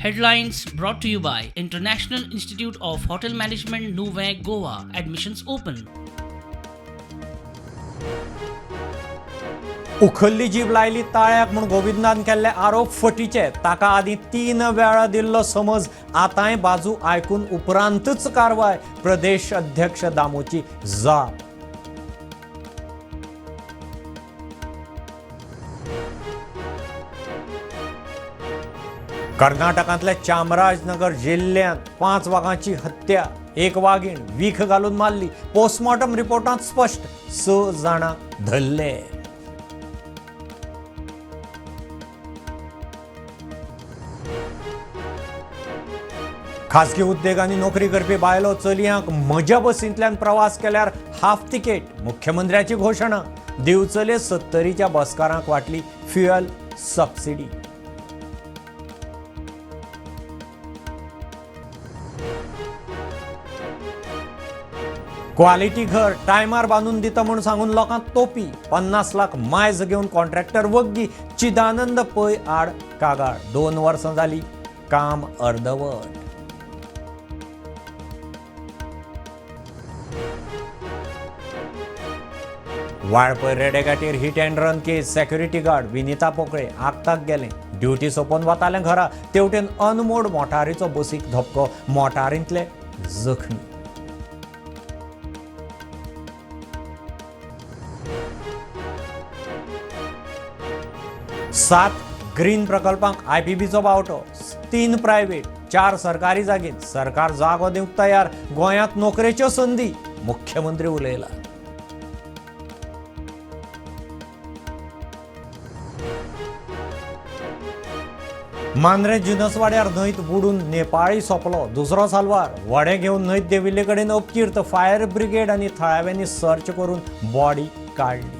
Headlines brought to you by International Institute of Hotel Management, Nuvei, Goa. Admissions open. उखल्ली जीब लायली ताळ्याक म्हूण गोविंदान केल्ले आरोप फटीचे. ताका आदी 3 वेळा दिल्लो समज आतांय बाजू आयकून उपरांतच कारवाय. प्रदेश अध्यक्ष दामोची जाप. कर्नाटकांतल्या चामराजनगर जिल्ह्यांत 5 वाघांची हत्या. 1 वाघीण वीख घालून मारली. पोस्टमॉर्टम रिपोर्टांत स्पष्ट 6 जाणांक धरले. खासगी उद्देगांनी नोकरी करपी बायलो चलयांक म्हज्या बसींतल्यान प्रवास केल्यार हाफ तिकेट. मुख्यमंत्र्याची घोशणा. दिवचले 70च्या बसकारांक वाटली फ्युएल सबसिडी. क्वालिटी घर टायमार बांदून दिता म्हूण सांगून लोकांक तोपी. 50 लाख मायज घेवन कॉन्ट्रॅक्टर वग्गी. चिदानंद पै आड कागाळ. 2 वर्सां जाली काम अर्धवट. वाळपय रेडेगाटीर hit and run case. Security guard Vinita Pokale आगताक गेले. ड्युटी सोंपोवन वताले घरा. तेवटेन अनमोड मोटारीचो बसीक धपको. मोटारींतले जखमी. सात ग्रीन प्रकल्पांक IPBचो बावटो. 3 प्रायव्हेट 4 सरकारी जागेत. सरकार जागो दिवंक तयार. गोंयांत नोकरेच्यो संदी. मुख्यमंत्री उलयला. मांद्रे जिनसवाड्यार न्हंयत बुडून नेपाळी सोंपलो. दुसरो साल्वार. वडे घेवन न्हंयत देंविल्ले कडेन अपकीर्त. फायर ब्रिगेड आनी थळाव्यांनी सर्च करून बॉडी काडली.